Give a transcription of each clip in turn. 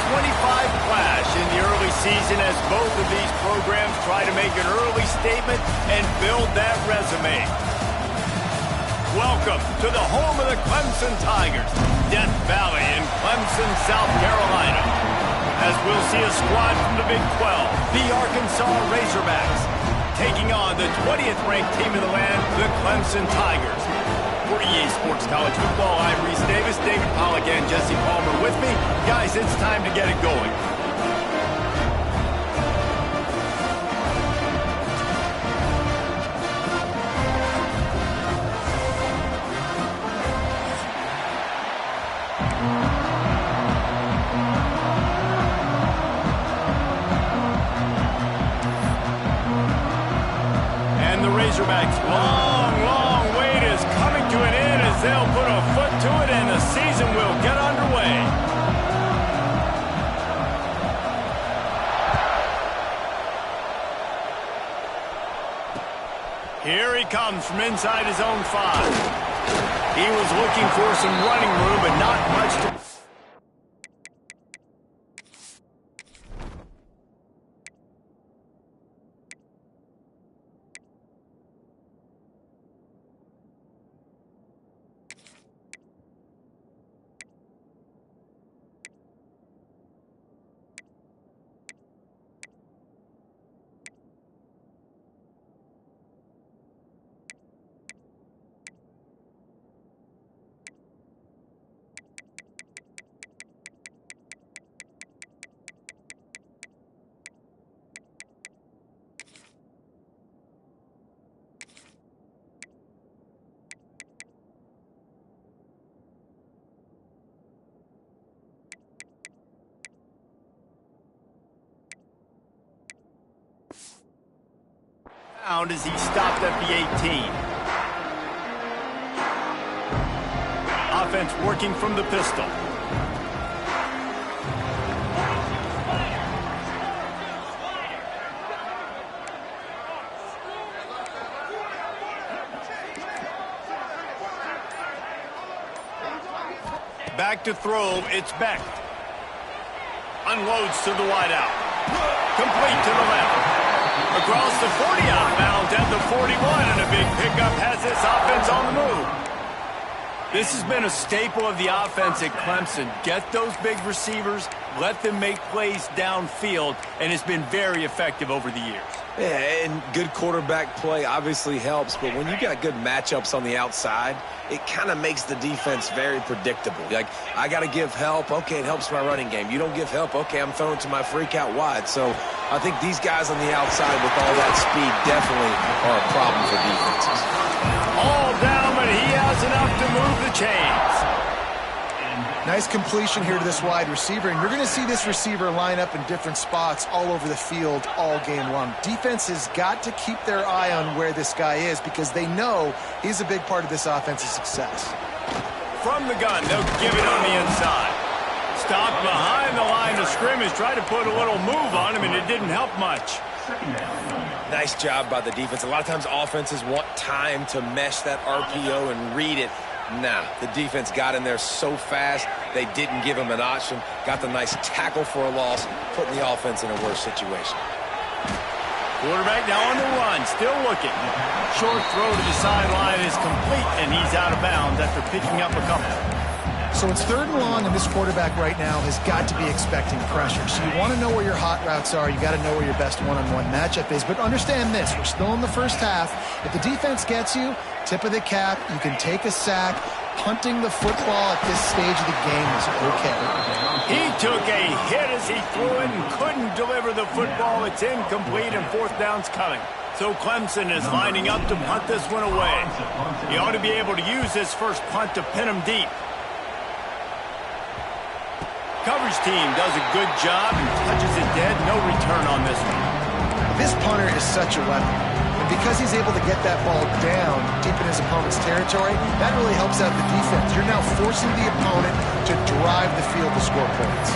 clash in the early season as both of these programs try to make an early statement and build that resume. Welcome to the home of the Clemson Tigers, Death Valley in Clemson, South Carolina. As we'll see a squad from the Big 12, the Arkansas Razorbacks, taking on the 20th ranked team in the land, the Clemson Tigers. For EA Sports College Football, I'm Reese Davis, David Pollack, and Jesse Palmer with me. Guys, it's time to get it going. And the Razorbacks' long wait is coming to an end as they'll put a foot to it and the season will get underway. Here he comes from inside his own 5. He was looking for some running room, but not much to... as he stopped at the 18. Offense working from the pistol. Back to throw, it's Beck. Unloads to the wideout. Complete to the left. Across the 40, outbound at the 41, and a big pickup has this offense on the move. This has been a staple of the offense at Clemson. Get those big receivers, let them make plays downfield, and it's been very effective over the years. Yeah, and good quarterback play obviously helps, but when you got good matchups on the outside, it kind of makes the defense very predictable. Like, I got to give help. Okay, it helps my running game. You don't give help. Okay, I'm throwing to my freak out wide. So I think these guys on the outside with all that speed definitely are a problem for defenses. All down, but he has enough to move the chains. Nice completion here to this wide receiver, and you're going to see this receiver line up in different spots all over the field all game long. Defense has got to keep their eye on where this guy is because they know he's a big part of this offense's success. From the gun, they'll give it on the inside. Stopped behind the line of scrimmage, tried to put a little move on him, and it didn't help much. Nice job by the defense. A lot of times offenses want time to mesh that RPO and read it. Nah, the defense got in there so fast, they didn't give him an option. Got the nice tackle for a loss, putting the offense in a worse situation. Quarterback now on the run, still looking. Short throw to the sideline is complete, and he's out of bounds after picking up a couple. So it's 3rd and long, and this quarterback right now has got to be expecting pressure. So you want to know where your hot routes are. You got to know where your best one-on-one matchup is. But understand this, we're still in the first half. If the defense gets you, tip of the cap, you can take a sack. Punting the football at this stage of the game is okay. He took a hit as he threw it and couldn't deliver the football. It's incomplete, and 4th down's coming. So Clemson is lining up to punt this one away. He ought to be able to use this first punt to pin him deep. Coverage team does a good job and touches it dead. No return on this one. This punter is such a weapon. And because he's able to get that ball down deep in his opponent's territory, that really helps out the defense. You're now forcing the opponent to drive the field to score points.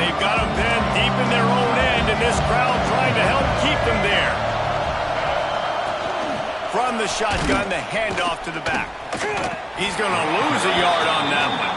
They've got him pinned deep in their own end, and this crowd trying to help keep them there. From the shotgun, the handoff to the back. He's going to lose a yard on that one.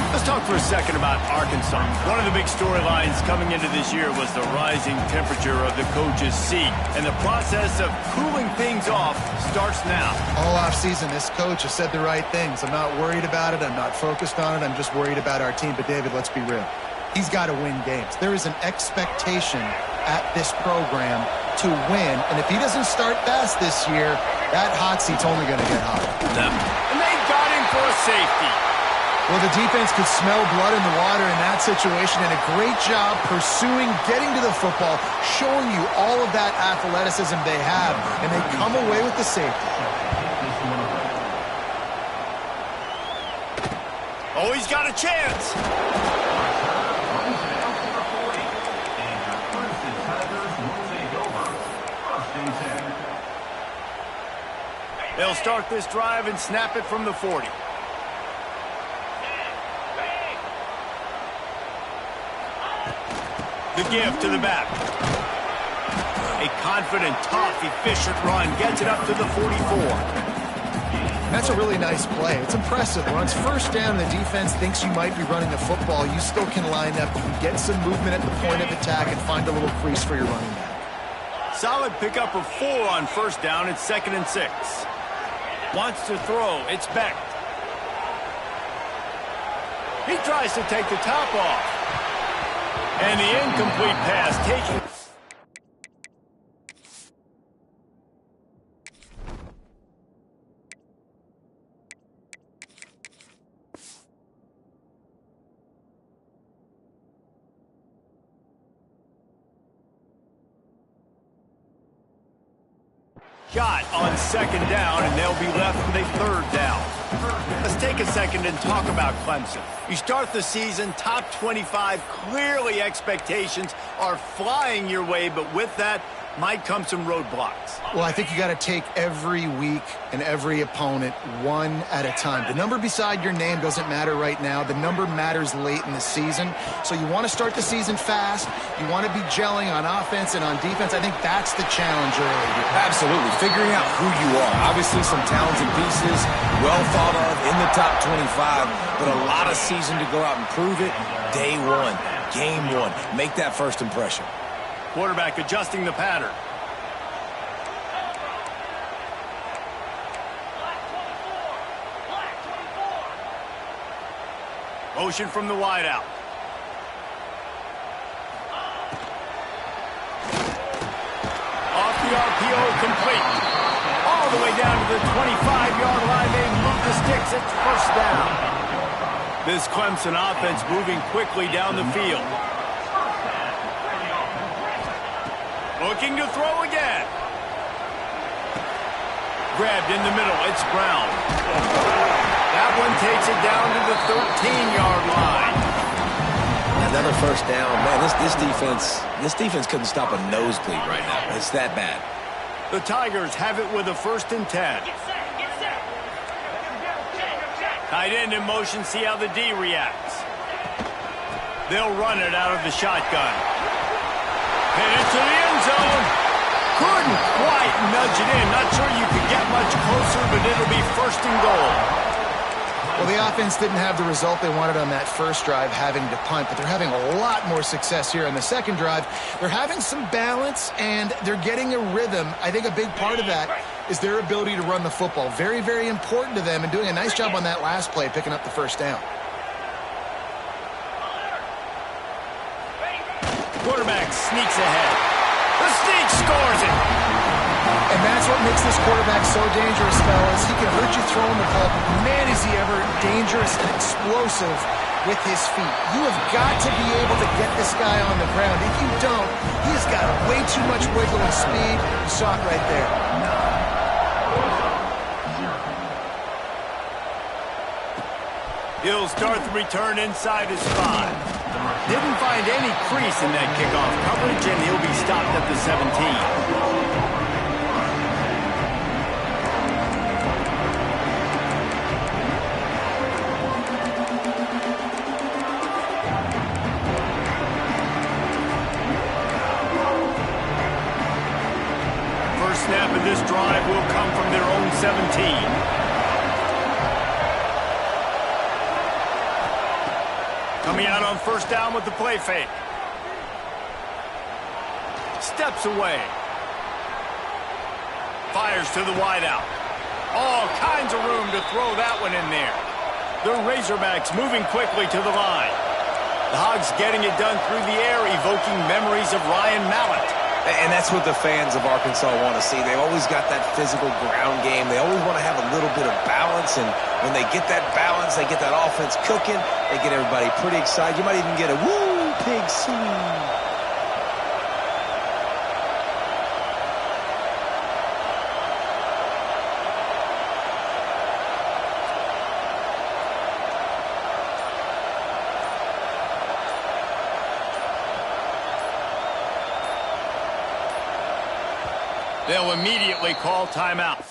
Let's talk for a second about Arkansan. One of the big storylines coming into this year was the rising temperature of the coach's seat. And the process of cooling things off starts now. All offseason, this coach has said the right things. I'm not worried about it. I'm not focused on it. I'm just worried about our team. But, David, let's be real. He's got to win games. There is an expectation at this program to win. And if he doesn't start fast this year, that hot seat's only going to get hotter. And they got him for a safety. Well, the defense could smell blood in the water in that situation, and a great job pursuing, getting to the football, showing you all of that athleticism they have, and they come away with the safety. Oh, he's got a chance. They'll start this drive and snap it from the 40. The give to the back. A confident, tough, efficient run gets it up to the 44. That's a really nice play. It's impressive. When it's first down and the defense thinks you might be running the football, you still can line up. You can get some movement at the point of attack and find a little crease for your running back. Solid pickup of 4 on first down. It's 2nd and 6. Wants to throw. It's Beck. He tries to take the top off. And the incomplete pass taking. Shot on 2nd down, and they'll be left with a 3rd down. Let's take a second and talk about Clemson. You start the season top 25. Clearly expectations are flying your way, but with that might come some roadblocks. Well, I think you got to take every week and every opponent one at a time. The number beside your name doesn't matter right now. The number matters late in the season. So you want to start the season fast. You want to be gelling on offense and on defense. I think that's the challenge early here. Absolutely. Figuring out who you are. Obviously some talented pieces, well thought of in the top 25, but a lot of season to go out and prove it. Day one, game one. Make that first impression. Quarterback adjusting the pattern. Motion from the wideout. Off the RPO, complete. All the way down to the 25-yard line. They move the sticks. It's first down. This Clemson offense moving quickly down the field. Looking to throw again. Grabbed in the middle. It's Brown. That one takes it down to the 13-yard line. Another first down. Man, this defense couldn't stop a nosebleed right now. It's that bad. The Tigers have it with a 1st and 10. Tight end in motion. See how the D reacts. They'll run it out of the shotgun. Headed to the end zone. Couldn't quite nudge it in. Not sure you could get much closer, but it'll be 1st and goal. Well, the offense didn't have the result they wanted on that first drive, having to punt, but they're having a lot more success here on the second drive. They're having some balance, and they're getting a rhythm. I think a big part of that is their ability to run the football. Very, very important to them, and doing a nice job on that last play, picking up the first down. Quarterback sneaks ahead. The sneak scores it. And that's what makes this quarterback so dangerous, fellas. He can hurt you throwing the ball. Man, is he ever dangerous and explosive with his feet. You have got to be able to get this guy on the ground. If you don't, he's got way too much wiggle and speed. You saw it right there. He'll start the return inside his 5. Didn't find any crease in that kickoff coverage, and he'll be stopped at the 17. First snap of this drive will come from their own 17. Coming out on first down with the play fake. Steps away. Fires to the wideout. All kinds of room to throw that one in there. The Razorbacks moving quickly to the line. The Hogs getting it done through the air, evoking memories of Ryan Mallett. And that's what the fans of Arkansas want to see. They've always got that physical ground game. They always want to have a little bit of balance. And when they get that balance, they get that offense cooking. They get everybody pretty excited. You might even get a woo, pig swing. They'll immediately call timeout.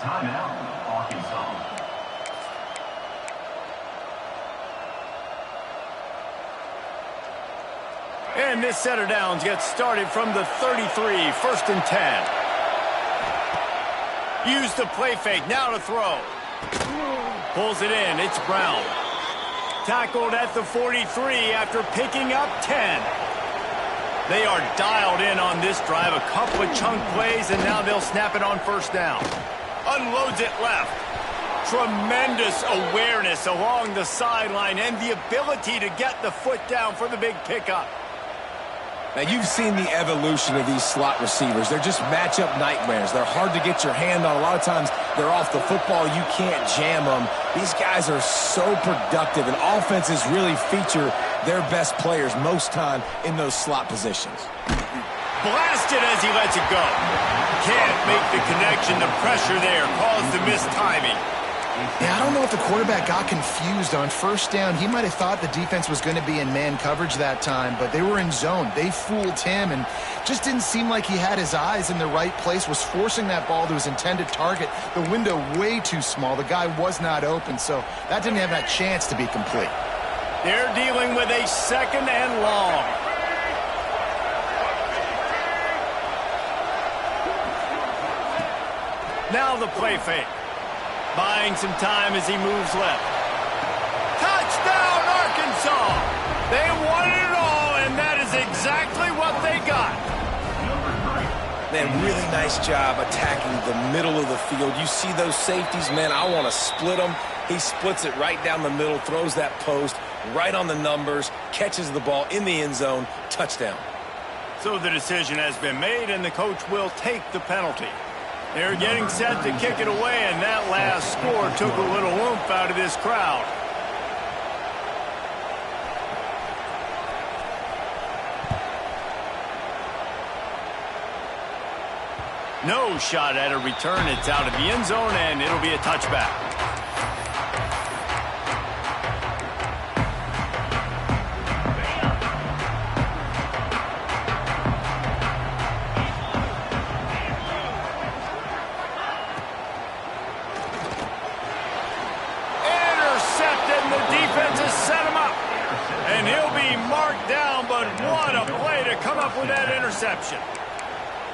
Timeout, Arkansas. And this set of downs gets started from the 33, first and 10. Use the play fake, now to throw. Pulls it in, it's Brown. Tackled at the 43 after picking up 10. They are dialed in on this drive, a couple of chunk plays, and now they'll snap it on first down. Unloads it left. Tremendous awareness along the sideline and the ability to get the foot down for the big pickup. Now, you've seen the evolution of these slot receivers. They're just matchup nightmares. They're hard to get your hand on. A lot of times, they're off the football. You can't jam them. These guys are so productive, and offenses really feature their best players most time in those slot positions. Blasted as he lets it go. Can't make the connection. The pressure there caused the missed timing. Yeah, I don't know if the quarterback got confused on first down. He might have thought the defense was going to be in man coverage that time, but they were in zone. They fooled him and just didn't seem like he had his eyes in the right place, was forcing that ball to his intended target. The window way too small. The guy was not open, so that didn't have that chance to be complete. They're dealing with a second and long. Now the play fake. Buying some time as he moves left. Touchdown, Arkansas! They wanted it all, and that is exactly what they got. Man, really nice job attacking the middle of the field. You see those safeties, man, I want to split them. He splits it right down the middle, throws that post, right on the numbers, catches the ball in the end zone, touchdown. So the decision has been made, and the coach will take the penalty. They're getting set to kick it away, and that last score took a little oomph out of this crowd. No shot at a return. It's out of the end zone, and it'll be a touchback. Interception.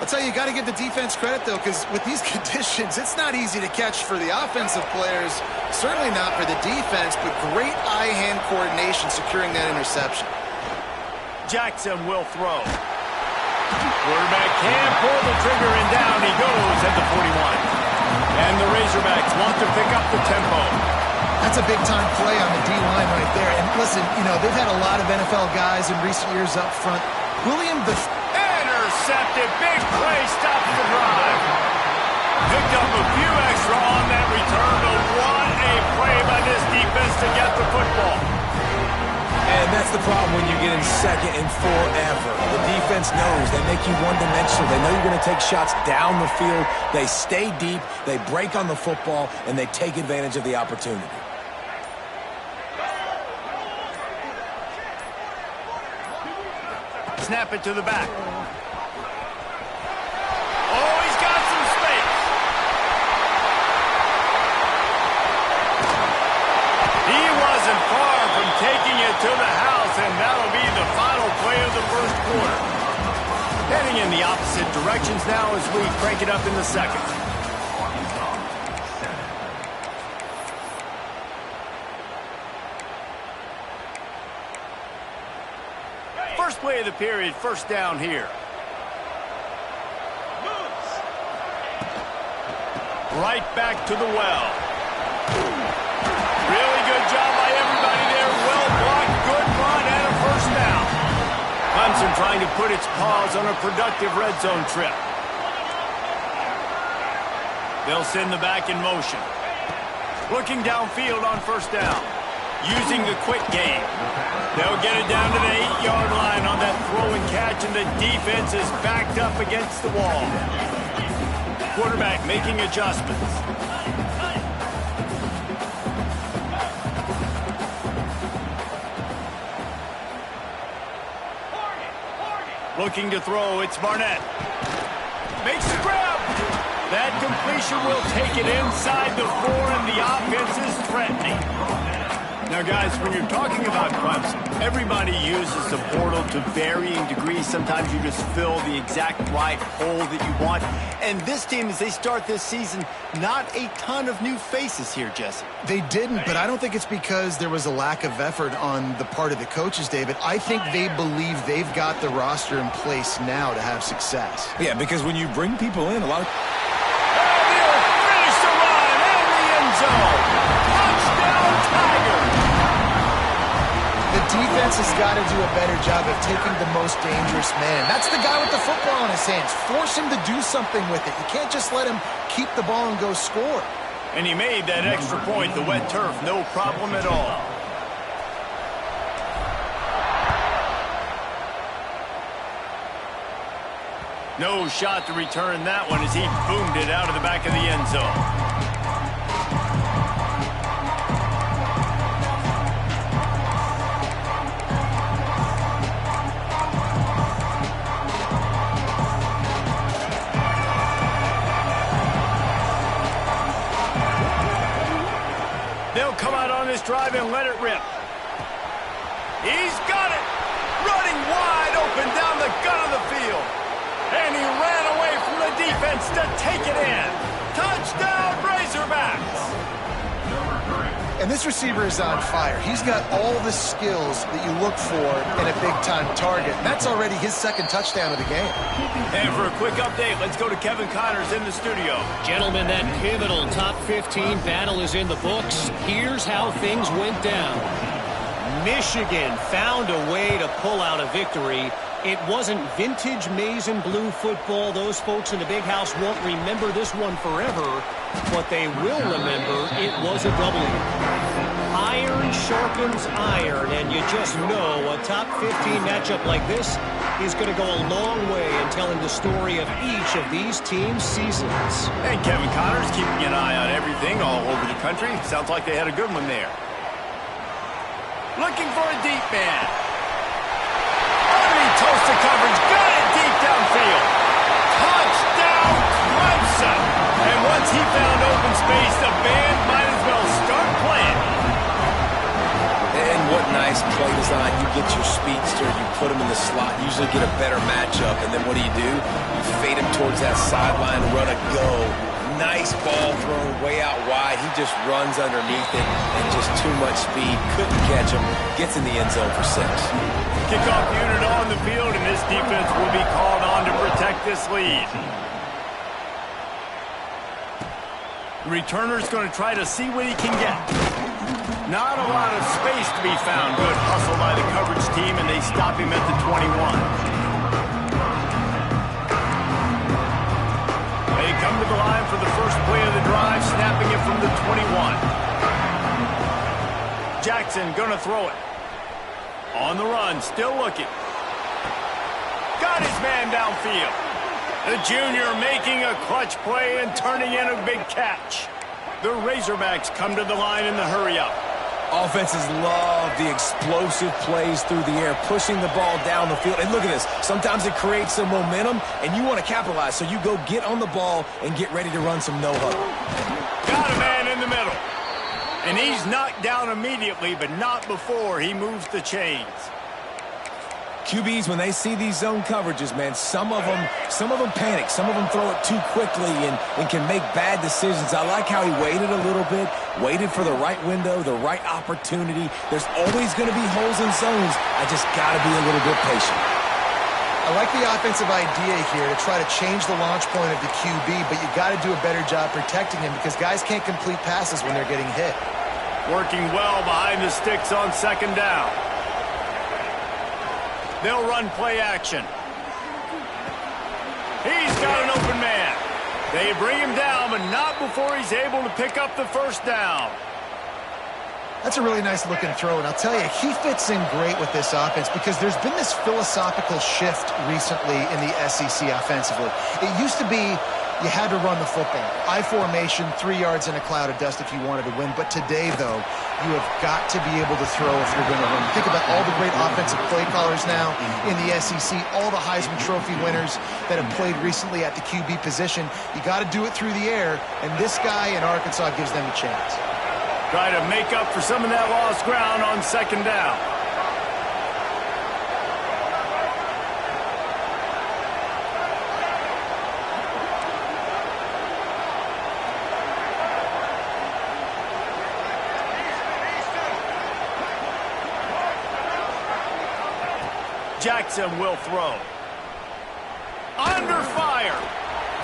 I'll tell you, you got to give the defense credit, though, because with these conditions, it's not easy to catch for the offensive players, certainly not for the defense, but great eye-hand coordination securing that interception. Jackson will throw. Quarterback can pull the trigger, and down he goes at the 41. And the Razorbacks want to pick up the tempo. That's a big-time play on the D-line right there. And listen, you know, they've had a lot of NFL guys in recent years up front. William the... Intercepted. Big play stops the drive. Picked up a few extra on that return, but what a play by this defense to get the football. And that's That's the problem when you get in second and forever. The defense knows. They make you one-dimensional. They know you're going to take shots down the field. They stay deep, they break on the football, and they take advantage of the opportunity. Snap it to the back. Oh, he's got some space. He wasn't far from taking it to the house, and that'll be the final play of the first quarter. Heading in the opposite directions now as we crank it up in the second. First play of the period, first down here. Right back to the well. Really good job by everybody there. Well blocked, good run, and a first down. Clemson trying to put its paws on a productive red zone trip. They'll send the back in motion. Looking downfield on first down. Using the quick game. They'll get it down to the 8-yard line on that throw and catch, and the defense is backed up against the wall. Quarterback making adjustments. Looking to throw, it's Barnett. Makes the grab. That completion will take it inside the 4, and the offense is threatening. Now, guys, when you're talking about Clemson, everybody uses the portal to varying degrees. Sometimes you just fill the exact right hole that you want. And this team, as they start this season, not a ton of new faces here, Jesse. They didn't, but I don't think it's because there was a lack of effort on the part of the coaches, David. I think they believe they've got the roster in place now to have success. Yeah, because when you bring people in, a lot of... Finish the run in the end zone. Touchdown, Tigers. The defense has got to do a better job of taking the most dangerous man. That's the guy with the football in his hands. Force him to do something with it. You can't just let him keep the ball and go score. And he made that extra point, the wet turf, no problem at all. No shot to return that one as he boomed it out of the back of the end zone. They'll come out on this drive and let it rip. He's got it! Running wide open down the gut of the field. And he ran away from the defense to take it in. Touchdown, Razorbacks! And this receiver is on fire. He's got all the skills that you look for in a big-time target. And that's already his second touchdown of the game. And for a quick update, let's go to Kevin Connors in the studio. Gentlemen, that pivotal top 15 battle is in the books. Here's how things went down. Michigan found a way to pull out a victory. It wasn't vintage maize and blue football. Those folks in the big house won't remember this one forever, but they will remember it was a W. Iron sharpens iron, and you just know a top 15 matchup like this is going to go a long way in telling the story of each of these teams' seasons. And Kevin Connors keeping an eye on everything all over the country. Sounds like they had a good one there. Looking for a deep man. Underneath toasted coverage, got it deep downfield. Touchdown, Clemson. And once he found open space, the band might as well start playing. And what nice play design. You get your speedster, you put him in the slot, usually get a better matchup, and then what do? You fade him towards that sideline, run a go. Nice ball thrown way out wide. He just runs underneath it and just too much speed. Couldn't catch him. Gets in the end zone for 6. Kickoff unit on the field, and this defense will be called on to protect this lead. The returner's going to try to see what he can get. Not a lot of space to be found. Good hustle by the coverage team, and they stop him at the 21. They come to the line for the first play of the drive, snapping it from the 21. Jackson going to throw it. On the run, still looking. Got his man downfield. The junior making a clutch play and turning in a big catch. The Razorbacks come to the line in the hurry-up. Offenses love the explosive plays through the air, pushing the ball down the field. And look at this. Sometimes it creates some momentum, and you want to capitalize. So you go get on the ball and get ready to run some no-huddle. Got a man in the middle. And he's knocked down immediately, but not before he moves the chains. QBs, when they see these zone coverages, man, some of them panic. Some of them throw it too quickly and can make bad decisions. I like how he waited a little bit, waited for the right window, the right opportunity. There's always going to be holes in zones. I just got to be a little bit patient. I like the offensive idea here to try to change the launch point of the QB, but you got to do a better job protecting him because guys can't complete passes when they're getting hit. Working well behind the sticks on second down. They'll run play action. He's got an open man. They bring him down, but not before he's able to pick up the first down. That's a really nice looking throw, and I'll tell you, he fits in great with this offense because there's been this philosophical shift recently in the SEC offensively. It used to be you had to run the football. I formation, 3 yards in a cloud of dust if you wanted to win. But today, though, you have got to be able to throw if you're going to win. Think about all the great offensive play callers now in the SEC, all the Heisman Trophy winners that have played recently at the QB position. You got to do it through the air, and this guy in Arkansas gives them a chance. Try to make up for some of that lost ground on second down. Jackson will throw. Under fire.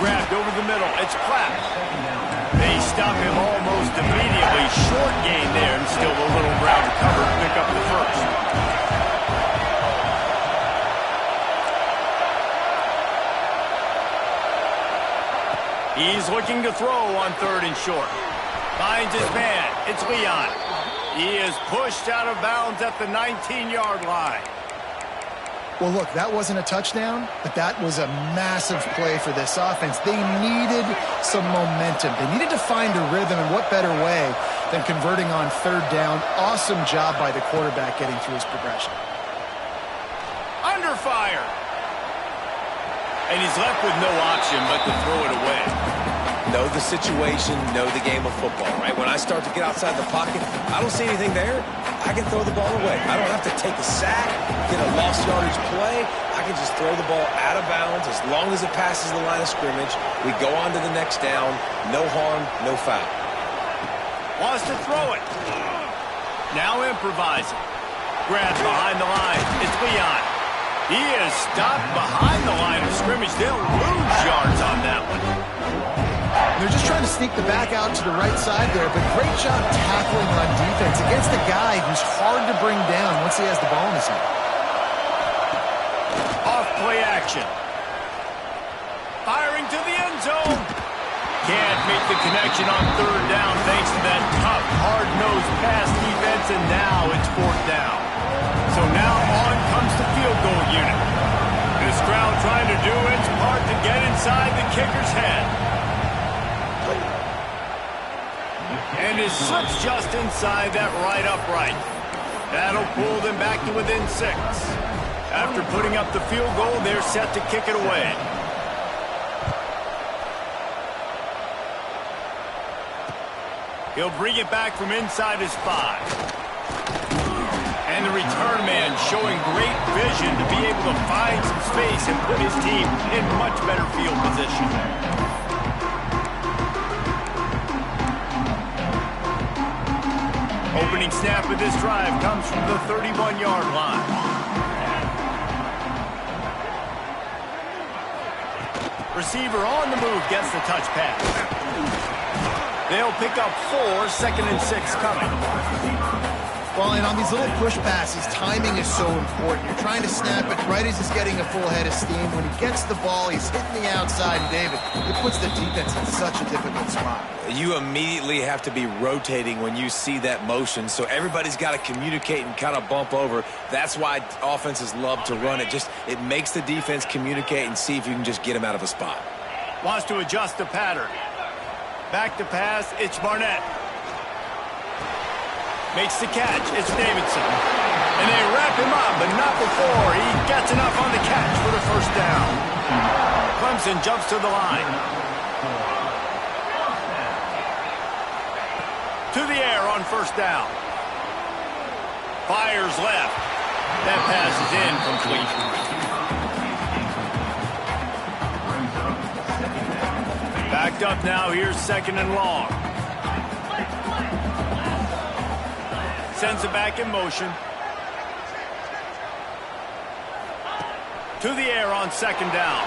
Grabbed over the middle. It's Platt. They stop him almost immediately. Short gain there and still a little ground to cover to pick up the first. He's looking to throw on third and short. Finds his man. It's Leon. He is pushed out of bounds at the 19-yard line. Well, look, that wasn't a touchdown, but that was a massive play for this offense. They needed some momentum. They needed to find a rhythm, and what better way than converting on third down. Awesome job by the quarterback getting through his progression. Under fire. And he's left with no option but to throw it away. Know the situation, know the game of football, right? When I start to get outside the pocket, I don't see anything there. I can throw the ball away. I don't have to take a sack, get a lost yardage play. I can just throw the ball out of bounds as long as it passes the line of scrimmage. We go on to the next down. No harm, no foul. Wants to throw it. Now improvising. Grabs behind the line. It's Leon. He is stopped behind the line of scrimmage. They'll lose yards on that one. They're just trying to sneak the back out to the right side there, but great job tackling on defense against a guy who's hard to bring down once he has the ball in his hand. Off play action. Firing to the end zone. Can't make the connection on third down thanks to that tough, hard-nosed pass defense, and now it's fourth down. So now on comes the field goal unit. This crowd trying to do its part to get inside the kicker's head. And it slips just inside that right upright. That'll pull them back to within 6. After putting up the field goal, they're set to kick it away. He'll bring it back from inside his 5. And the return man showing great vision to be able to find some space and put his team in much better field position. Opening snap of this drive comes from the 31-yard line. Receiver on the move gets the touch pass. They'll pick up 4, 2nd and 6 coming. Well, and on these little push passes, timing is so important. You're trying to snap it right as he's getting a full head of steam. When he gets the ball, he's hitting the outside, and David, it puts the defense in such a difficult spot. You immediately have to be rotating when you see that motion, so everybody's got to communicate and kind of bump over. That's why offenses love to run it. It makes the defense communicate and see if you can just get him out of a spot. Wants to adjust the pattern. Back to pass, it's Barnett. Makes the catch, it's Davidson. And they wrap him up, but not before he gets enough on the catch for the first down. Clemson jumps to the line. To the air on first down. Fires left. That pass is incomplete. Backed up now, here's second and long. Sends it back in motion. To the air on second down.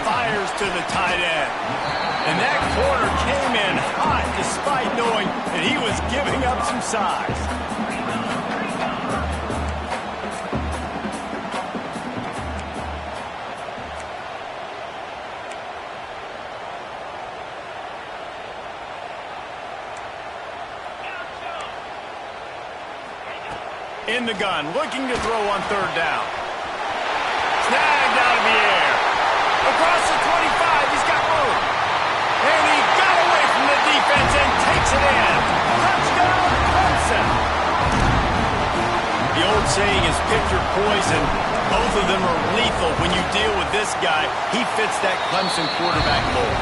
Fires to the tight end. And that corner came in hot despite knowing that he was giving up some size. In the gun, looking to throw on third down. Snagged out of the air. Across the 25, he's got room. And he got away from the defense and takes it in. Touchdown, Clemson. The old saying is pick your poison. Both of them are lethal when you deal with this guy. He fits that Clemson quarterback mold.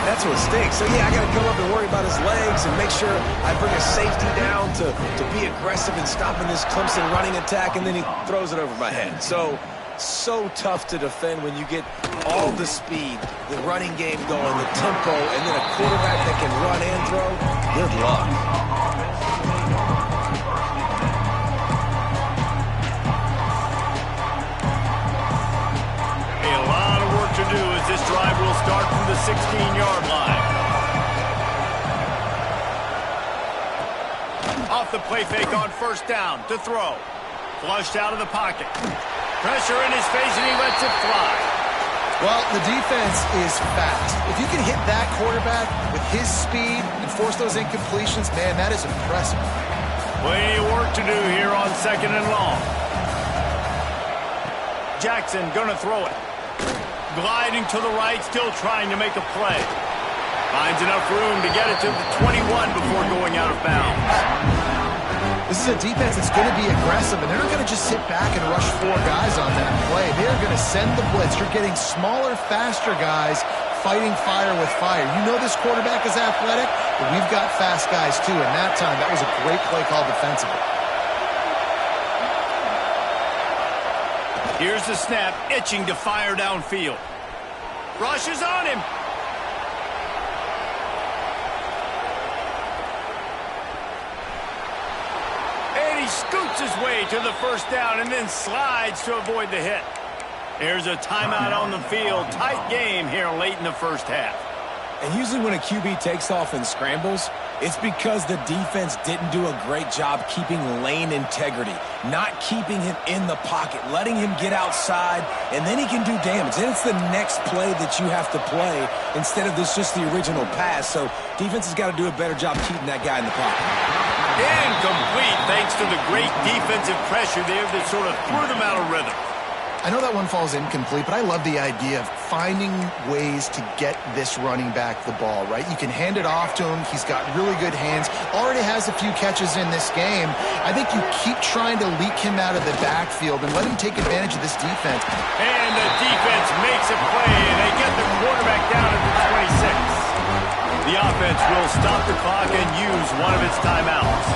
That's what stinks. So, yeah, I got to come up and worry about his legs and make sure I bring a safety down to be aggressive in stopping this Clemson running attack, and then he throws it over my head. So tough to defend when you get all the speed, the running game going, the tempo, and then a quarterback that can run and throw. Good luck. To do as this drive will start from the 16-yard line. Off the play fake on first down to throw. Flushed out of the pocket. Pressure in his face and he lets it fly. Well, the defense is fast. If you can hit that quarterback with his speed and force those incompletions, man, that is impressive. Plenty of work to do here on second and long. Jackson gonna throw it. Gliding to the right, still trying to make a play. Finds enough room to get it to the 21 before going out of bounds. This is a defense that's going to be aggressive, and they're not going to just sit back and rush four guys on that play. They're going to send the blitz. You're getting smaller, faster guys fighting fire with fire. You know this quarterback is athletic, but we've got fast guys too, and that time, that was a great play call defensively. Here's the snap, itching to fire downfield. Rushes on him. And he scoots his way to the first down and then slides to avoid the hit. There's a timeout on the field. Tight game here late in the first half. And usually when a QB takes off and scrambles, it's because the defense didn't do a great job keeping lane integrity, not keeping him in the pocket, letting him get outside, and then he can do damage. Then it's the next play that you have to play instead of this just the original pass. So defense has got to do a better job keeping that guy in the pocket. Incomplete thanks to the great defensive pressure there that sort of threw them out of rhythm. I know that one falls incomplete, but I love the idea of finding ways to get this running back the ball, right? You can hand it off to him. He's got really good hands. Already has a few catches in this game. I think you keep trying to leak him out of the backfield and let him take advantage of this defense. And the defense makes a play, and they get the quarterback down at the 26. The offense will stop the clock and use one of its timeouts.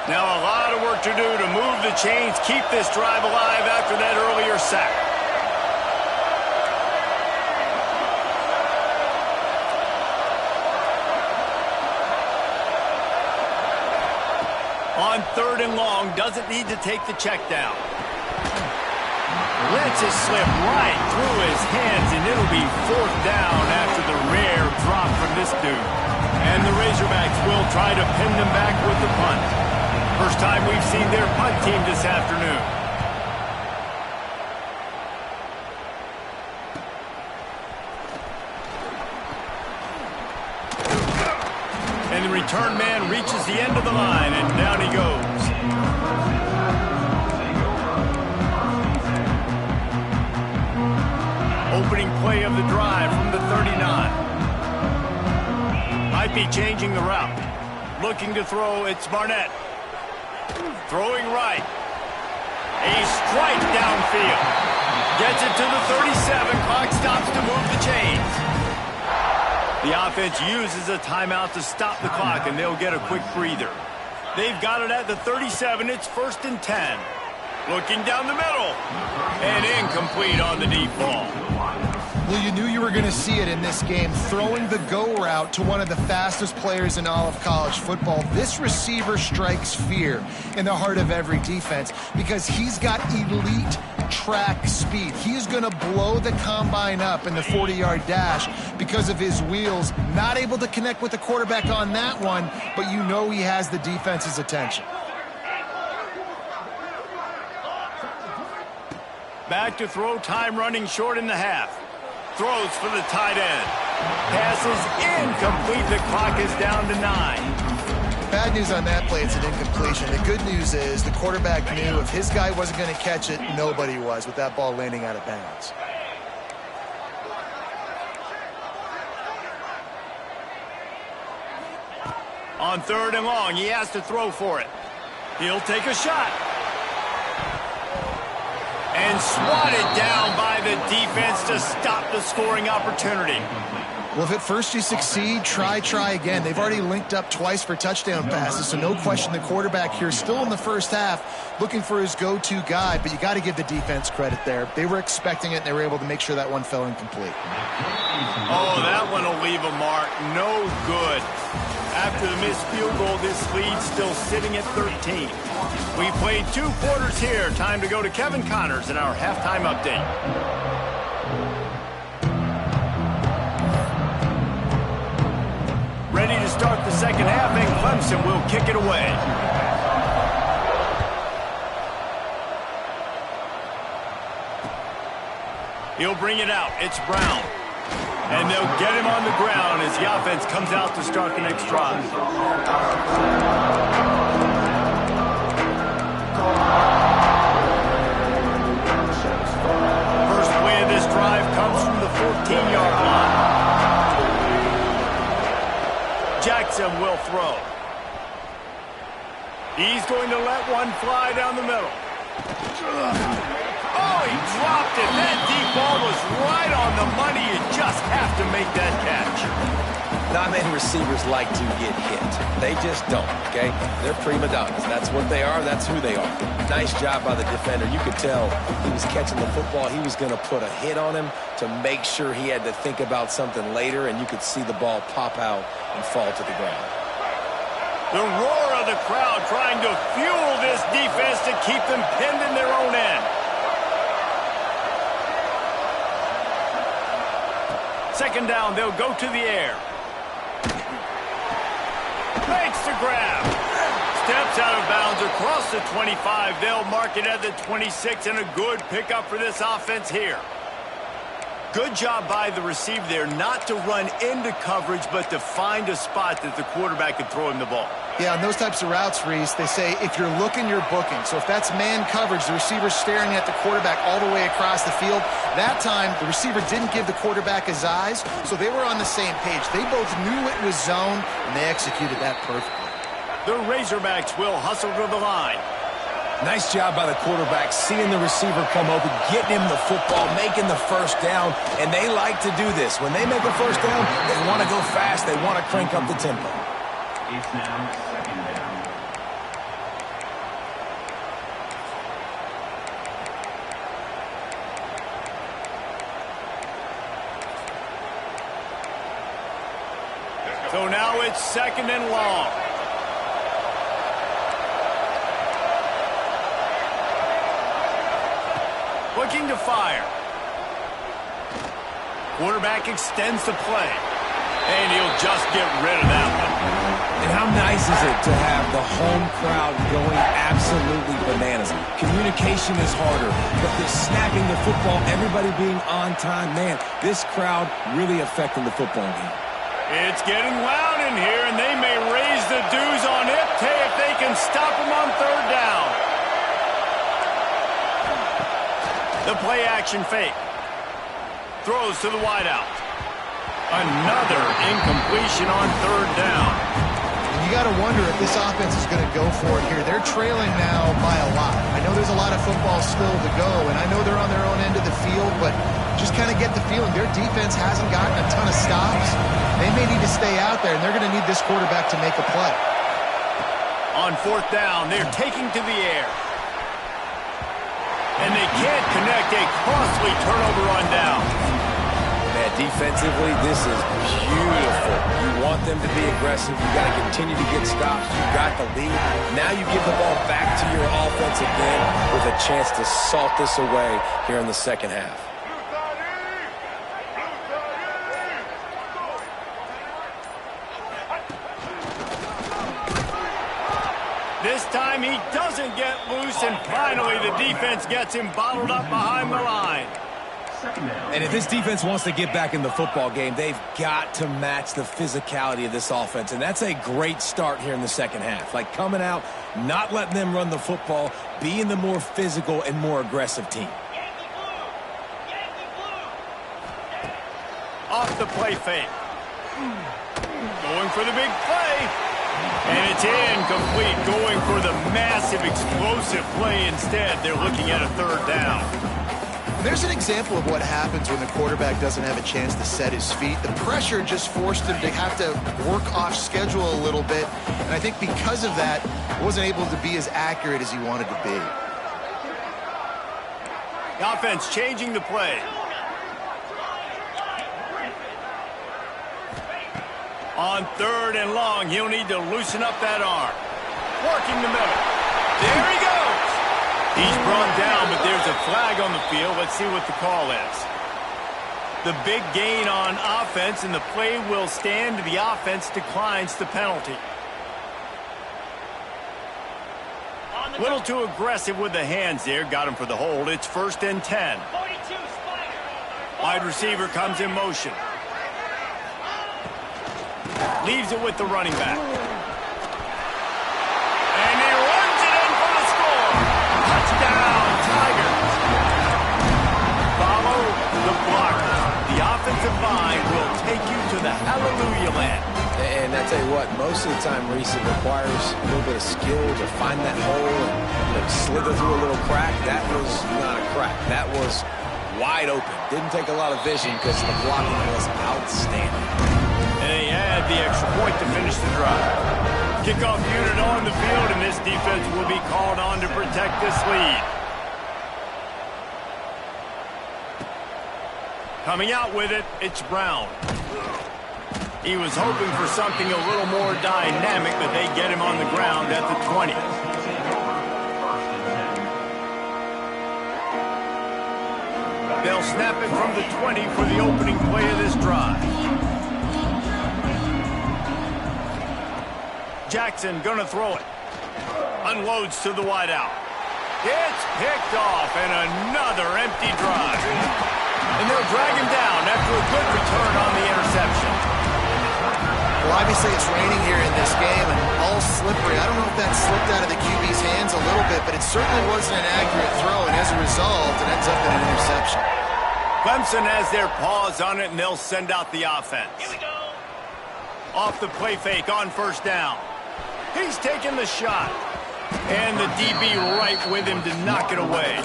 Now a lot of work to do to move the chains, keep this drive alive after that earlier sack. On On 3rd and long, doesn't need to take the check down. Lets it slip right through his hands, and it'll be 4th down after the rare drop from this dude. And the Razorbacks will try to pin them back with the punt. First time we've seen their punt team this afternoon. And the return man reaches the end of the line, and down he goes. Opening play of the drive from the 39. Might be changing the route. Looking to throw, it's Barnett. Throwing right. A strike downfield. Gets it to the 37. Clock stops to move the chains. The offense uses a timeout to stop the clock, and they'll get a quick breather. They've got it at the 37. It's 1st and 10. Looking down the middle. And incomplete on the deep ball. Well, you knew you were going to see it in this game, throwing the go route to one of the fastest players in all of college football. This receiver strikes fear in the heart of every defense because he's got elite track speed. He's going to blow the combine up in the 40-yard dash because of his wheels. Not able to connect with the quarterback on that one, but you know he has the defense's attention. Back to throw, time running short in the half. Throws for the tight end. Passes incomplete. The clock is down to 9. Bad news on that play, it's an incompletion. The good news is the quarterback knew if his guy wasn't going to catch it, nobody was with that ball landing out of bounds. On 3rd and long, he has to throw for it. He'll take a shot. And swatted down by the defense to stop the scoring opportunity. Well, if at first you succeed, try again. They've already linked up twice for touchdown passes, so no question the quarterback here still in the first half looking for his go-to guy, but you got to give the defense credit there. They were expecting it, and they were able to make sure that one fell incomplete. Oh, that one will leave a mark. No good. After the missed field goal, this lead's still sitting at 13. We played 2 quarters here. Time to go to Kevin Connors in our halftime update. Ready to start the second half, and Clemson will kick it away. He'll bring it out. It's Brown. And they'll get him on the ground as the offense comes out to start the next drive. First play of this drive comes from the 14-yard line. Jackson will throw. He's going to let one fly down the middle. Oh, he dropped it. That deep ball was right on the money. You just have to make that catch. Not many receivers like to get hit. They just don't, okay? They're prima donnas. That's what they are. That's who they are. Nice job by the defender. You could tell he was catching the football. He was going to put a hit on him to make sure he had to think about something later, and you could see the ball pop out and fall to the ground. The roar of the crowd trying to fuel this defense to keep them pinned in their own end. Second down, they'll go to the air. Makes the grab. Steps out of bounds across the 25. They'll mark it at the 26, and a good pickup for this offense here. Good job by the receiver there not to run into coverage, but to find a spot that the quarterback can throw him the ball. Yeah, on those types of routes, Reese, they say if you're looking, you're booking. So if that's man coverage, the receiver's staring at the quarterback all the way across the field. That time, the receiver didn't give the quarterback his eyes, so they were on the same page. They both knew it was zone, and they executed that perfectly. The Razorbacks will hustle to the line. Nice job by the quarterback, seeing the receiver come open, getting him the football, making the first down, and they like to do this. When they make a first down, they want to go fast. They want to crank up the tempo. It's now second down. So now it's second and long. looking to fire. Quarterback extends the play. And he'll just get rid of that one. And how nice is it to have the home crowd going absolutely bananas? Communication is harder, but the snapping the football, everybody being on time, man, this crowd really affecting the football game. It's getting loud in here, and they may raise the dues on it if they can stop them on third down. The play action fake. Throws to the wideout. Another incompletion on third down. You got to wonder if this offense is going to go for it here. They're trailing now by a lot. I know there's a lot of football still to go, and I know they're on their own end of the field, but just kind of get the feeling their defense hasn't gotten a ton of stops. They may need to stay out there, and they're going to need this quarterback to make a play. On fourth down, they're taking to the air. And they can't connect. A costly turnover on down. Man, defensively, this is beautiful. You want them to be aggressive. You got to continue to get stops. You got the lead. Now you give the ball back to your offense again with a chance to salt this away here in the second half. This time he doesn't get loose, and finally the defense gets him bottled up behind the line. And if this defense wants to get back in the football game, they've got to match the physicality of this offense. And that's a great start here in the second half. Like coming out, not letting them run the football, being the more physical and more aggressive team. Off the play fake. Going for the big play. And it's incomplete. Going for the massive explosive play instead. They're looking at a third down. There's an example of what happens when the quarterback doesn't have a chance to set his feet. The pressure just forced him to have to work off schedule a little bit. And I think because of that, he wasn't able to be as accurate as he wanted to be. The offense changing the play. On third and long, he'll need to loosen up that arm. Working the middle. There he goes. He's brought down, but there's a flag on the field. Let's see what the call is. The big gain on offense, and the play will stand. The offense declines the penalty. A little too aggressive with the hands there. Got him for the hold. It's 1st and 10. Wide receiver comes in motion. Leaves it with the running back. And he runs it in for the score. Touchdown, Tigers. Follow the blocker. The offensive line will take you to the hallelujah land. And I tell you what, most of the time, Reese, it requires a little bit of skill to find that hole and slither through a little crack. That was not a crack. That was wide open. Didn't take a lot of vision because the blocking was outstanding. And they add the extra point to finish the drive. Kickoff unit on the field, and this defense will be called on to protect this lead. Coming out with it, it's Brown. He was hoping for something a little more dynamic, but they get him on the ground at the 20. They'll snap it from the 20 for the opening play of this drive. Jackson gonna throw it. Unloads to the wideout. It's picked off, and another empty drive. And they'll drag him down after a good return on the interception. Well, obviously it's raining here in this game, and all slippery. I don't know if that slipped out of the QB's hands a little bit, but it certainly wasn't an accurate throw, and as a result, it ends up in an interception. Clemson has their paws on it, and they'll send out the offense. Here we go. Off the play fake on 1st down. He's taking the shot. And the DB right with him to knock it away.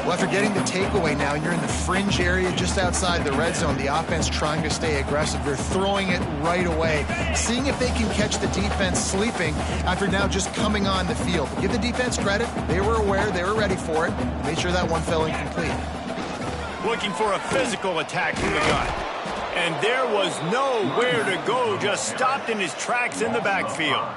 Well, after getting the takeaway now, you're in the fringe area just outside the red zone. The offense trying to stay aggressive. They're throwing it right away, seeing if they can catch the defense sleeping after now just coming on the field. Give the defense credit. They were aware. They were ready for it. Made sure that one fell incomplete. Looking for a physical attack from the gun. And there was nowhere to go. Just stopped in his tracks in the backfield.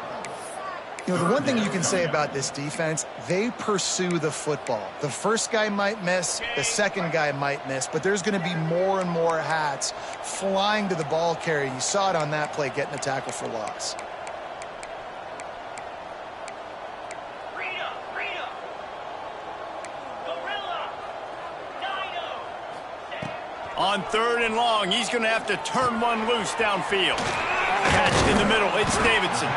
You know, the one thing you can say about this defense, they pursue the football. The first guy might miss, the second guy might miss, but there's going to be more and more hats flying to the ball carrier. You saw it on that play, getting a tackle for loss. On 3rd and long, he's going to have to turn one loose downfield. Catch in the middle. It's Davidson.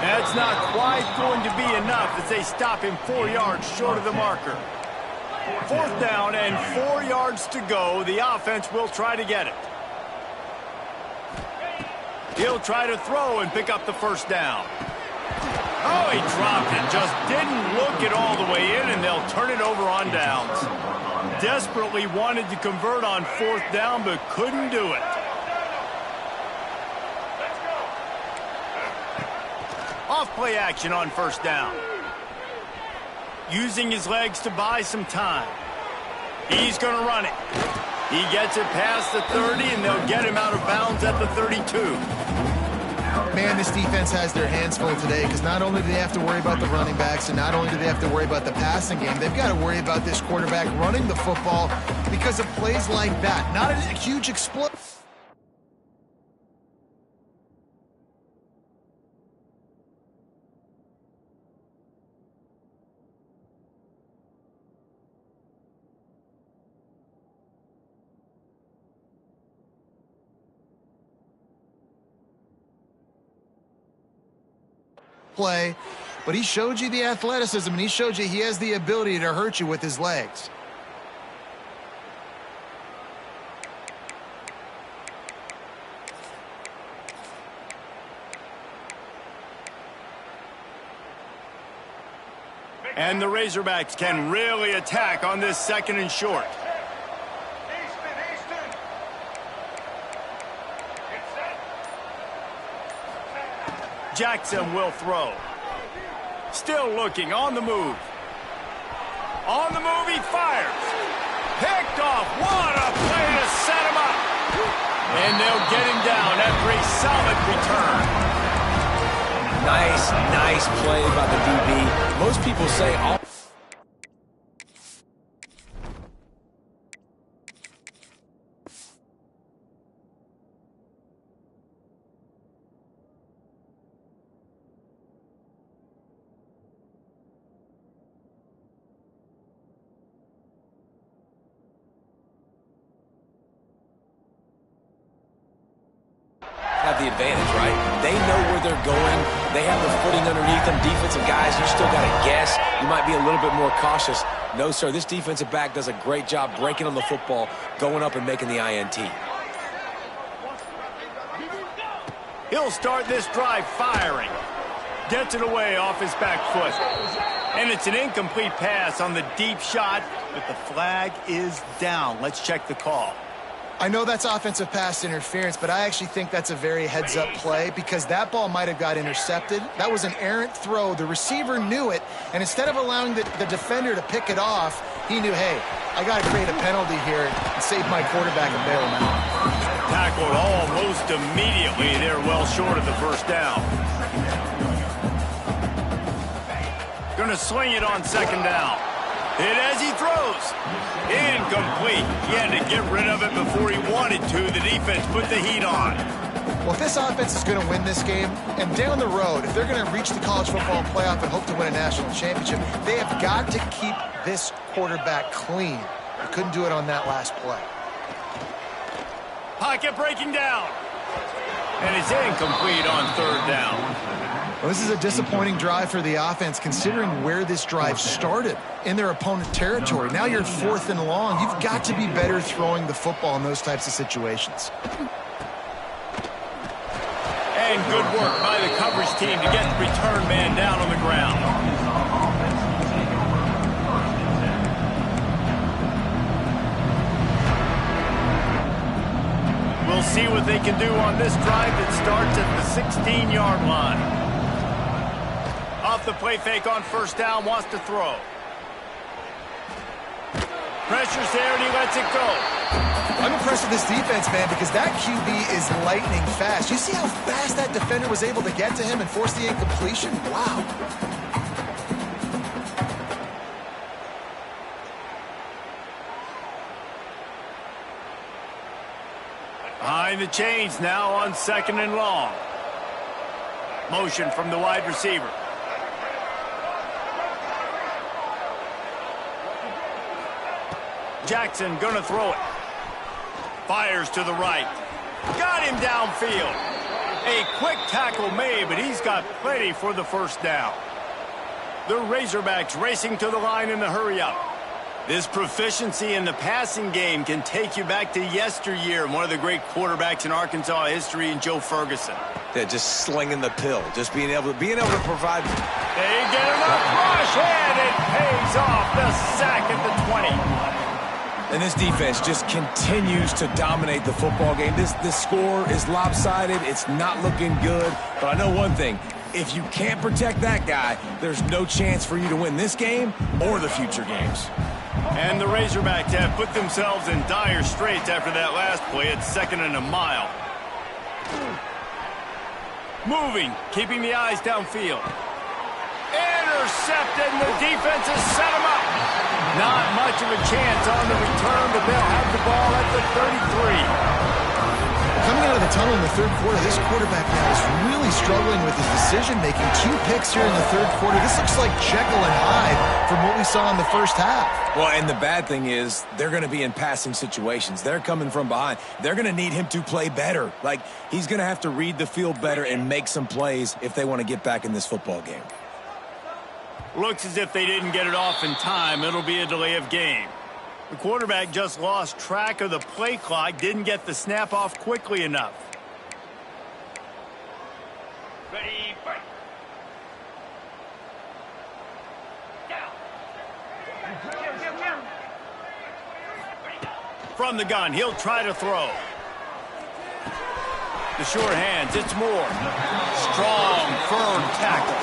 That's not quite going to be enough as they stop him 4 yards short of the marker. 4th down and 4 yards to go. The offense will try to get it. He'll try to throw and pick up the 1st down. Oh, he dropped it. Just didn't look it all the way in, and they'll turn it over on downs. Desperately wanted to convert on 4th down, but couldn't do it. Off-play action on 1st down. Using his legs to buy some time. He's going to run it. He gets it past the 30, and they'll get him out of bounds at the 32. Man, this defense has their hands full today because not only do they have to worry about the running backs and not only do they have to worry about the passing game, they've got to worry about this quarterback running the football because of plays like that. Not a huge explosion. Play, but he showed you the athleticism and he showed you he has the ability to hurt you with his legs. And the Razorbacks can really attack on this 2nd and short. Jackson will throw. Still looking, on the move. On the move, he fires. Picked off. What a play to set him up. And they'll get him down after a solid return. Nice play by the DB. Most people say all... have the advantage, right? They know where they're going. They have the footing underneath them. Defensive guys, you still got to guess. You might be a little bit more cautious. No, sir, this defensive back does a great job breaking on the football, going up and making the INT. He'll start this drive firing. Gets it away off his back foot. And it's an incomplete pass on the deep shot, but the flag is down. Let's check the call. I know that's offensive pass interference, but I actually think that's a very heads-up play because that ball might have got intercepted. That was an errant throw. The receiver knew it, and instead of allowing the defender to pick it off, he knew, hey, I got to create a penalty here and save my quarterback and bail him out. Tackled almost immediately. They're well short of the 1st down. Going to sling it on 2nd down. Hit as he throws. Incomplete. He had to get rid of it before he wanted to. The defense put the heat on. Well, if this offense is going to win this game, and down the road, if they're going to reach the college football playoff and hope to win a national championship, they have got to keep this quarterback clean. They couldn't do it on that last play. Pocket breaking down. And it's incomplete on 3rd down. Well, this is a disappointing drive for the offense considering where this drive started in their opponent territory. Now you're 4th and long. You've got to be better throwing the football in those types of situations. And good work by the coverage team to get the return man down on the ground. We'll see what they can do on this drive that starts at the 16-yard line. Off the play fake on 1st down, wants to throw. Pressure's there, and he lets it go. I'm impressed with this defense, man, because that QB is lightning fast. You see how fast that defender was able to get to him and force the incompletion? Wow. Behind the chains now on 2nd and long. Motion from the wide receiver. Jackson gonna throw it. Fires to the right. Got him downfield. A quick tackle made, but he's got plenty for the first down. The Razorbacks racing to the line in the hurry-up. This proficiency in the passing game can take you back to yesteryear, one of the great quarterbacks in Arkansas history, in Joe Ferguson. Yeah, just slinging the pill, just being able to provide. They get him up, rush, and it pays off. The sack at the 20. And this defense just continues to dominate the football game. This score is lopsided. It's not looking good. But I know one thing. If you can't protect that guy, there's no chance for you to win this game or the future games. And the Razorbacks have put themselves in dire straits after that last play at 2nd and a mile. Moving, keeping the eyes downfield. Intercepted, and the defense has set him up. Not much of a chance on the return, but they'll have the ball at the 33. Coming out of the tunnel in the third quarter, this quarterback now is really struggling with his decision-making. 2 picks here in the third quarter. This looks like Jekyll and Hyde from what we saw in the first half. Well, and the bad thing is they're going to be in passing situations. They're coming from behind. They're going to need him to play better. Like, he's going to have to read the field better and make some plays if they want to get back in this football game. Looks as if they didn't get it off in time. It'll be a delay of game. The quarterback just lost track of the play clock, didn't get the snap off quickly enough. Ready, fight. From the gun, he'll try to throw. The sure hands, it's Moore. Strong, firm tackle.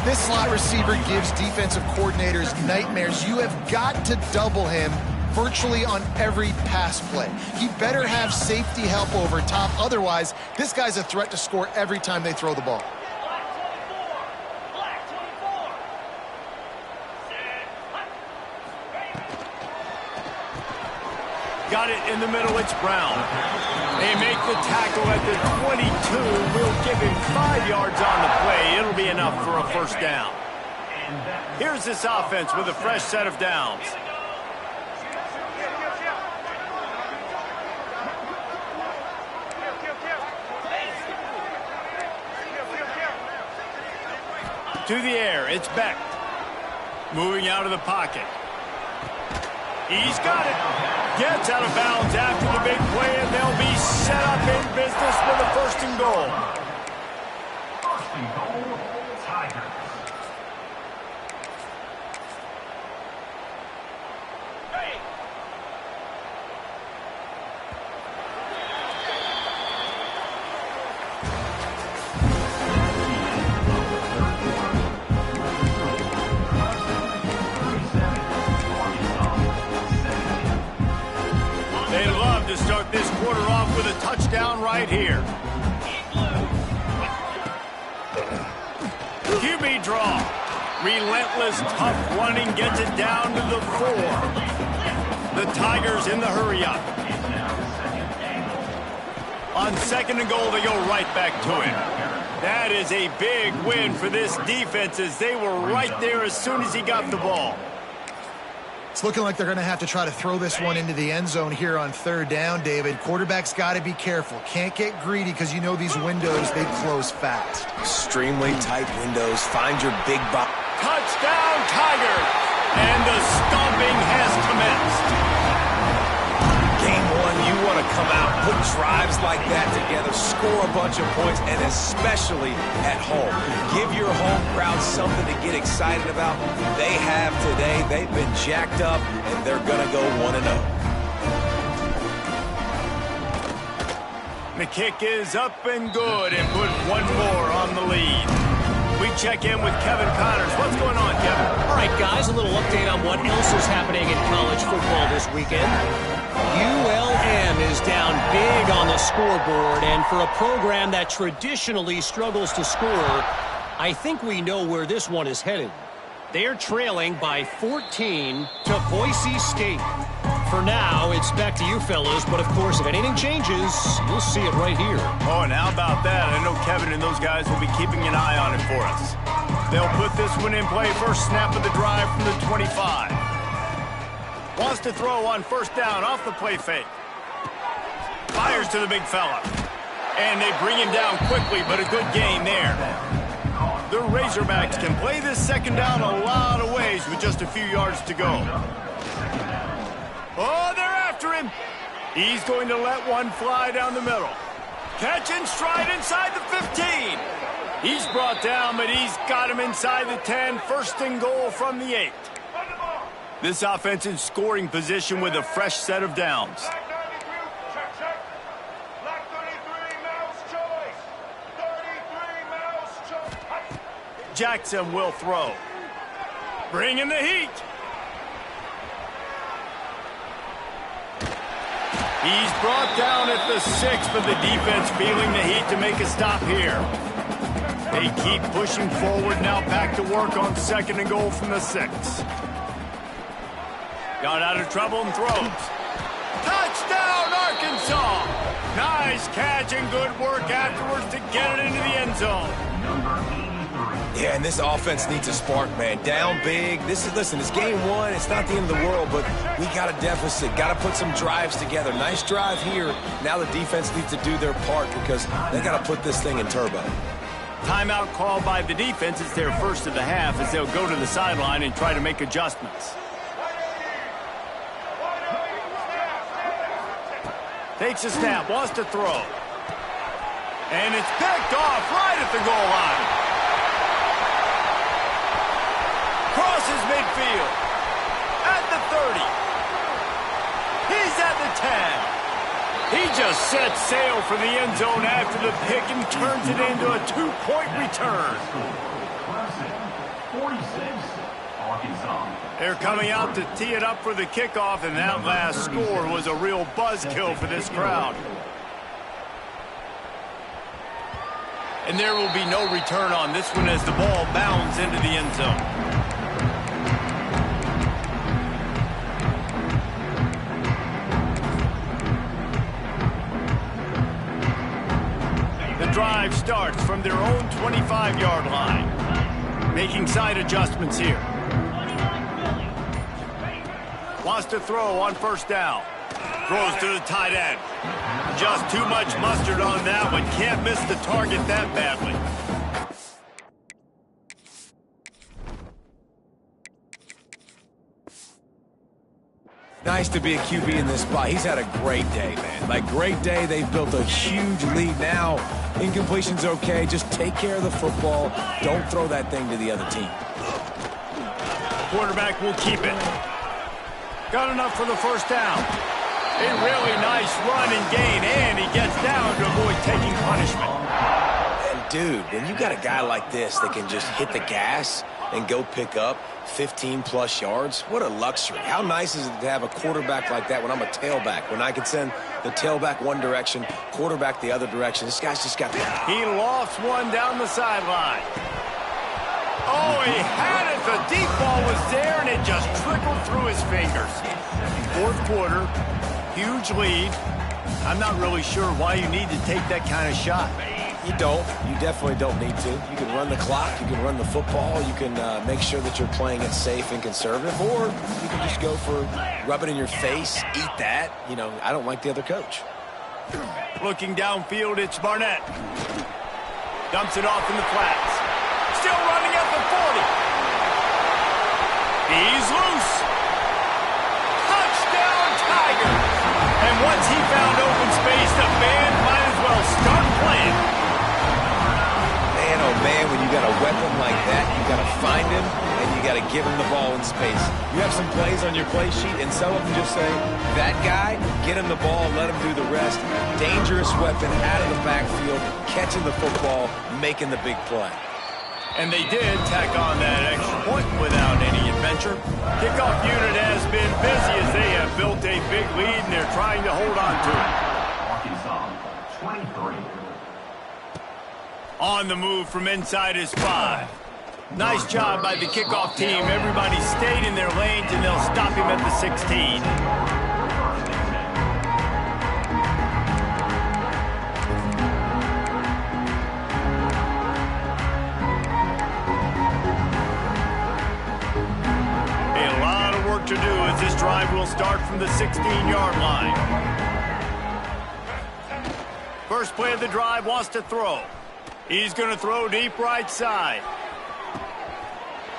This slot receiver gives defensive coordinators nightmares. You have got to double him virtually on every pass play. He better have safety help over top. Otherwise, this guy's a threat to score every time they throw the ball. Got it in the middle, it's Brown. They make the tackle at the 22. We'll give him 5 yards on the play. It'll be enough for a first down. Here's this offense with a fresh set of downs. To the air, it's Beck. Moving out of the pocket. He's got it. Gets out of bounds after the big play, and they'll be set up in business with a 1st and goal. 1st and goal, Tigers. They love to start this quarter off with a touchdown right here. QB draw. Relentless, tough running gets it down to the 4. The Tigers in the hurry-up. On 2nd and goal, they go right back to him. That is a big win for this defense, as they were right there as soon as he got the ball. It's looking like they're going to have to try to throw this one into the end zone here on 3rd down, David. Quarterback's got to be careful. Can't get greedy because you know these windows, they close fast. Extremely tight windows. Find your big box. Touchdown, Tigers! And the stomping has commenced. Game 1, you want to come out, put drives like that together, score a bunch of points, and especially at home. Give your home crowd something to get excited about. They have today. They've been jacked up, and they're going to go 1-0. The kick is up and good, and put one more on the lead. We check in with Kevin Connors. What's going on, Kevin? All right, guys, a little update on what else is happening in college football this weekend. ULM is down big on the scoreboard, and for a program that traditionally struggles to score, I think we know where this one is headed. They're trailing by 14 to Boise State. For now, it's back to you fellas, but of course, if anything changes, you'll see it right here. Oh, and how about that? I know Kevin and those guys will be keeping an eye on it for us. They'll put this one in play. First snap of the drive from the 25. Wants to throw on first down off the play fake. Fires to the big fella. And they bring him down quickly, but a good gain there. The Razorbacks can play this second down a lot of ways with just a few yards to go. Oh, they're after him. He's going to let one fly down the middle. Catch and stride inside the 15. He's brought down, but he's got him inside the 10. First and goal from the 8. This offense in scoring position with a fresh set of downs. Jackson will throw. Bring in the heat. He's brought down at the 6, but the defense feeling the heat to make a stop here. They keep pushing forward, now back to work on second and goal from the 6. Got out of trouble and throws. Touchdown, Arkansas! Nice catch and good work afterwards to get it into the end zone. Yeah, and this offense needs a spark, man. Down big. Listen, it's game one. It's not the end of the world, but we got a deficit. Got to put some drives together. Nice drive here. Now the defense needs to do their part because they got to put this thing in turbo. Timeout called by the defense. It's their first of the half as they'll go to the sideline and try to make adjustments. Takes a snap, wants to throw. And it's picked off right at the goal line. Crosses midfield. At the 30. He's at the 10. He just sets sail for the end zone after the pick and turns it into a 2-point return. 46, Arkansas. They're coming out to tee it up for the kickoff, and that last score was a real buzzkill for this crowd. And there will be no return on this one as the ball bounds into the end zone. The drive starts from their own 25-yard line. Making side adjustments here. Wants to throw on first down. Throws to the tight end. Just too much mustard on that one. Can't miss the target that badly. Nice to be a QB in this spot. He's had a great day, man. Like, great day. They've built a huge lead now. Incompletion's okay. Just take care of the football. Don't throw that thing to the other team. Quarterback will keep it. Got enough for the first down. A really nice run and gain, and he gets down to avoid taking punishment. And, dude, when you got a guy like this that can just hit the gas and go pick up 15-plus yards, what a luxury. How nice is it to have a quarterback like that when I'm a tailback, when I can send the tailback one direction, quarterback the other direction. This guy's just got that. He lost one down the sideline. Oh, he had it. The deep ball was there, and it just trickled through his fingers. Fourth quarter, huge lead. I'm not really sure why you need to take that kind of shot. You don't. You definitely don't need to. You can run the clock. You can run the football. You can make sure that you're playing it safe and conservative. Or you can just go for rub it in your face, eat that. You know, I don't like the other coach. Looking downfield, it's Barnett. Dumps it off in the flats. Still running at the 40. He's loose. Touchdown, Tigers. And once he found open space, the band might as well start playing. Man, oh man, when you got a weapon like that, you got to find him and you got to give him the ball in space. You have some plays on your play sheet, and some of them just say, that guy, get him the ball, let him do the rest. Dangerous weapon out of the backfield, catching the football, making the big play. And they did tack on that extra point without any adventure. Kickoff unit has been busy as they have built a big lead, and they're trying to hold on to it. Arkansan, 23. On the move from inside his 5. Nice job by the kickoff team. Everybody stayed in their lanes, and they'll stop him at the 16. A lot of work to do as this drive will start from the 16-yard line. First play of the drive wants to throw. He's going to throw deep right side.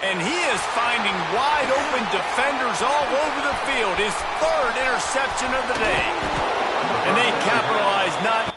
And he is finding wide open defenders all over the field. His third interception of the day. And they capitalize not